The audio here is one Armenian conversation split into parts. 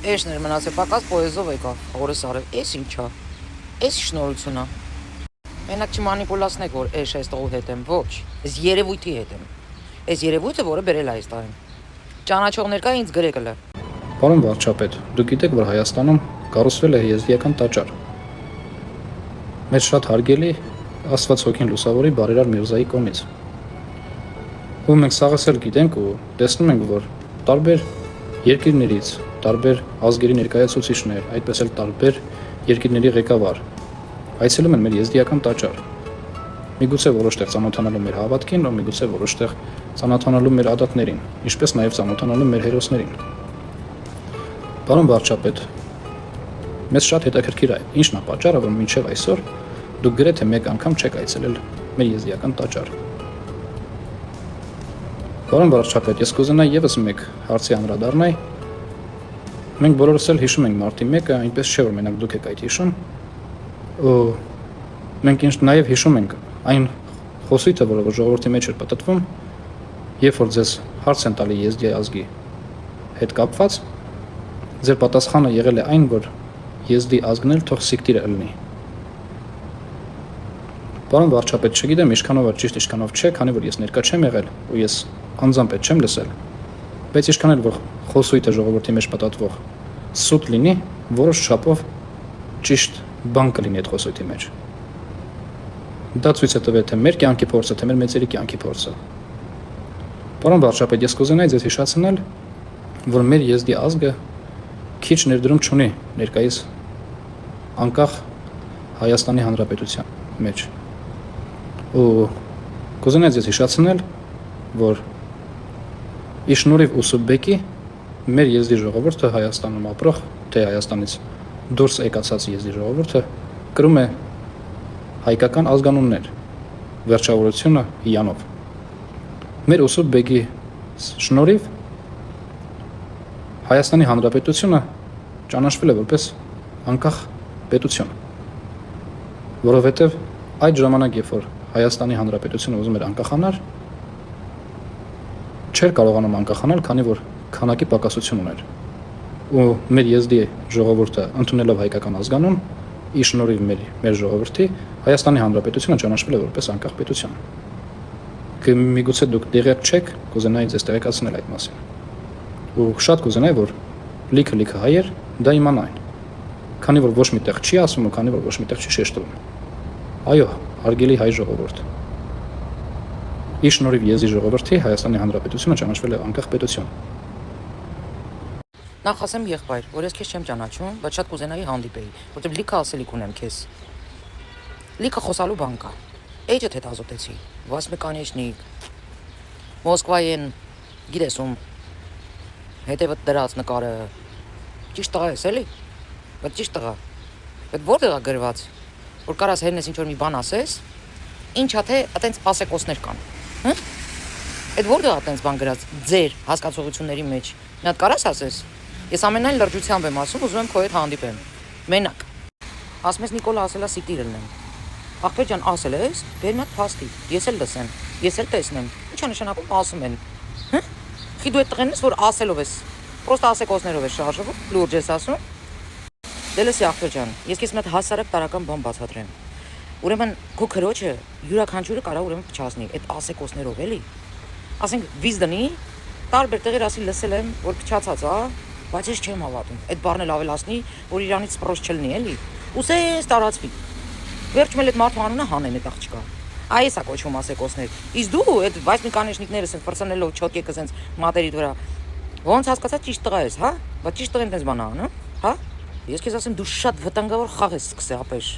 Էշներ մնացե պակաս պոեզով եկավ, օրես արև, էս ինչա, էս շնորհությունա։ Մենակ չմանիպուլացնեք, որ էշ այս տողու հետ եմ, ոչ, ես երևույթի հետ եմ։ Այս երևույթը, որը բերել է այս տաղին։ Ճանաչողներ կա ինձ գրեկը։ Պարոն վարչապետ, դուք գիտեք, որ Հայաստանում կառուցվել է եզդիական տաճար։ Մեզ շատ հարգելի Աստված հոգին լուսավորի Բարերար Միրզայի կողմից։ Ու մենք սաղս էլ գիտենք ու տեսնում ենք, որ տարբեր երկիրներից, տարբեր ազգերի ներկայացուցիչներ, այդպես էլ տարբեր երկիրների ղեկավար այցելում են մեր եզդիական տաճար։ Միգուցե որոշ տեղ ծանոթանալու մեր հավատքին, ու միգուցե որոշ տեղ ծանոթանալու մեր ադատներին, ինչպես նաև ծանոթանալու մեր հերոսներին։ Պարոն վարչապետ, մեզ շատ հետաքրքիր է, ինչն է պատճառը, որ մինչև այսօր դուք գրեթե մեկ անգամ չեք այցելել մեր եզդիական տաճար։ Պարոն վարչապետ, ես կուզենայի ևս մեկ հարցի անդրադառնալ։ Մենք բոլորս էլ հիշում ենք մարտի 1-ը, այնպես չէ, որ մենակ դուք եք այդ հիշում։ Ու մենք նաև հիշում ենք այն խոսույթը, որը ժողովրդի մեջ էր պտտվում, երբ որ ձեզ հարց են տալի եզդի ազգի հետ կապված, ձեր պատասխանը եղել է այն, որ եզդի ազգն էլ թող սիկտիրը լինի։ Պարոն վարչապետ, չգիտեմ ինչքանով է ճիշտ, ինչքանով չէ, քանի որ ես ներկա չեմ եղել ու ես անձամբ այդ չեմ լսել, բայց ինչքան էլ որ խոսույթը ժողովրդի մեջ պտտվող սուտ լինի, որոշ չափով ճիշտ բան կլինի այդ խոսույթի մեջ։ Դա ցույց է տվել թե մեր կյանքի փորձը, թե մեր մեծերի կյանքի փորձը։ Պարոն վարչապետ, ես կուզենայի ձեզ հիշեցնել, որ մեր եզդի ազգը քիչ ներդրում չունի ներկայիս անկախ Հայաստանի Հանրապետության մեջ։ Ու կուզենայի ձեզ հիշեցնել, որ ի շնորհիվ Ուսուբեկի մեր եզդի ժողովուրդը Հայաստանում ապրող, թե Հայաստանից դուրս եկածած եզդի ժողովուրդը կրում է հայկական ազգանուններ, վերջավորությունը յանով։ Մեր Ուսուբեկի շնորհիվ Հայաստանի Հանրապետությունը ճանաչվել է որպես անկախ պետություն, որովհետև այդ ժամանակ, երբ որ Հայաստանի Հանրապետությունը ուզում էր անկախանալ, չէր կարողանում անկախանալ, քանի որ քանակի պակասություն ուներ։ Ու մեր եզդի ժողովուրդը ընդունելով հայկական ազգանուն, ի շնորհիվ մեր ժողովրդի, Հայաստանի Հանրապետությունը ճանաչվել է որպես անկախ պետություն։ Միգուցե դուք տեղյակ չեք, կուզենայի ձեզ տեղեկացնել այդ մասին։ Ու շատ կուզենայի, որ լիքը հայեր դա իմանային, քանի որ ոչ մի տեղ չի ասվում ու քանի որ ոչ մի տեղ չի շեշտվում։ Այո, հարգելի հայ ժողովուրդ, ի շնորհիվ եզդի ժողովրդի Հայաստանի Հանրապետությունը ճանաչվել է անկախ պետություն։ Նախ ասեմ եղբայր, որ ես քեզ չեմ ճանաչում, բայց շատ կուզենայի հանդիպեի, որտեղ լիքը ասելիք ունեմ քեզ։ Լիքը խոսալու բան կա։ Էջդ հետ ազոտեցի, Վասմե կանեչնիկ, Մոսկվայեն, գիտես ում, հետևդ դրած նկարը, ճիշտ տղա ես էլի, բայց ճիշտ տղա, բայց որտեղ է գրված, որ կարաս հերնես ինչ-որ մի բան ասես, ինչա թե այտենց ասեկոսներ կան, Այդ որտեղ է այտենց բան գրած ձեր հասկացողությունների մեջ, մի հատ կարաս ասես, ես ամենայն լրջությամբ եմ ասում, ուզում եմ քո հետ հանդիպեմ, մենակ, ասում ես Նիկոլը ասելա սիկտիրը լինեմ, աղբեր ջան ասել ես, բեր մի հատ փաստի, ես էլ լսեմ, ես էլ տեսնեմ, ի՞նչ է նշանակում ասում են, խի դու այդ տղեն ես, որ ասելով ես, պրոստը ասեկոսներով ես շարժվում, լուրջ ես ասում, դե լսի աղբեր ջան, ես քեզ մի հատ հասարակ տարական բան բացատրեմ, ուրեմն քո քրոջը յուրաքանչյուրը կարա ուրեմն փչացնի այդ ասեկոսներով էլի, ասենք վիզդնի, տարբեր տեղեր ասի լսել եմ, որ փչացած է, բայց ես չեմ հավատում, այդ բառն էլ ավելացնի, որ իրանից սպրոս չլինի էլի, ուսես տարածվի, վերջում էլ այդ մարդու անունը հանեն այդ աղջկա, այս է կոչվում ասեկոսներ, իսկ դու այդ վայսմի կանեշնիկներս են ֆրցնելով չոտկեկը սենց մատերիդ վրա, ոնց հասկացա ճիշտ տղա ես, հա, բայց ճիշտ տղեն տենց բան անում, հա, ես քեզ ասեմ դու շատ վտանգավոր խաղ ես սկսել ապեր,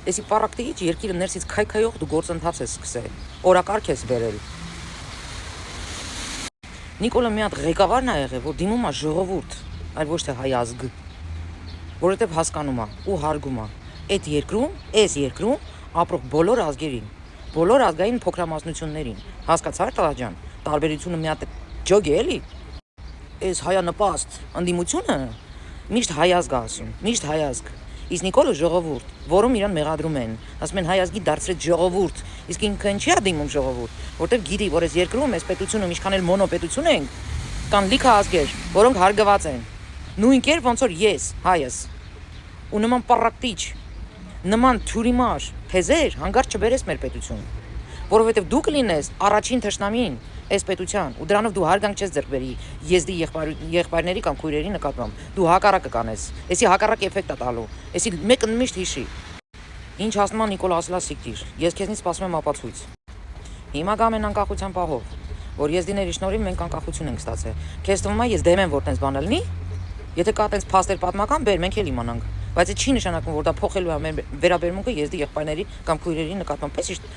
էսի պարակտիից երկիրը ներսից քայքայող դու գործընթաց ես սկսել, օրակարգ ես բերել, Նիկոլը մի հատ ղեկավարն է եղել, որ դիմում է ժողովուրդ, այլ ոչ թե հայ ազգ, որովհետև հասկանում է ու հարգում է այդ երկրում, այս երկրում ապրող բոլոր ազգերին, բոլոր ազգային փոքրամասնություններին, հասկացա՞ր տղա ջան, տարբերությունը մի հատ ջոգ է էլի, այս հայանպաստ ընդդիմությունը միշտ հայ ազգ է ասում, միշտ հայ ազգ, իսկ Նիկոլը ժողովուրդ, որում իրան մեղադրում են, ասում են հայ ազգի դարձրեց ժողովուրդ, իսկ ինքը ինչի է դիմում ժողովուրդ, որտեվ գիտի, որ այս երկրում այս պետությունում ինչքան էլ մոնոպետություն ենք, կան լիքը ազգեր, որոնք հարգված են, Նույն կերպ ոնց որ ես հայս ու նման պարակտիչ նման թյուրիմար թեզեր հանգարց չբերես մեր պետություն, որովհետև դու կլինես առաջին թշնամին այս պետության ու դրանով դու հարգանք չես ձեռք բերի եզդի եղբայրների կամ քույրերի նկատմամբ, դու հակառակը կանես, էսի հակառակ էֆեկտ է տալու, էսի մեկը միշտ հիշի, ինչ ասում է Նիկոլա ասելա սիկտիր, ես քեզնից սպասում եմ ապացույց, հիմա գամ են անկախության պահով, որ եզդիների շնորհիվ մենք անկախություն ենք ստացել, քեզ թվում է ես դեմ եմ որ տենց բան լինի, եթե կա տենց փաստեր պատմական, բեր մենք էլ իմանանք, բայց այդ չի նշանակում որ դա փոխելու է մեր վերաբերմունքը եզդի եղբայրների կամ քույրերի նկատմամբ, պես իշտ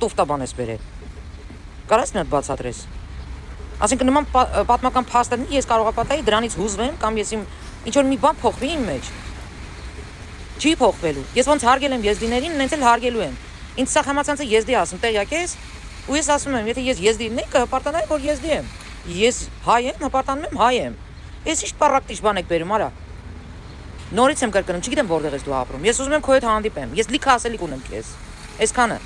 տուֆտա բան ես բերել։ Կարաս մի հատ բացատրես։ Ասենք նման պատմական փաստեր ես կարող եմ պատահի դրանից հուզվեմ կամ ես իմ ինչ որ մի բան փոխվի իմ մեջ։ Չի փոխվելու։ Ես ոնց հարգել եմ եզդիներին, նենց էլ հարգելու եմ։ Ինձ սա համացանցը եզդի ասում, տեղյակ ես, ու ես ասում եմ, եթե ես եզդին եմ, կհպարտանայի որ եզդի եմ։ Ես հայ եմ, հպարտանում եմ հայ եմ։ Ես ինչ պարակտիչ բան եք բերում, արա։ Նորից եմ կրկնում, չգիտեմ որտեղ ես դու ապրում։ Ես ուզում եմ քո հետ հանդիպեմ։ Ես լիքը ասելիք ունեմ քեզ։ Այսքանը։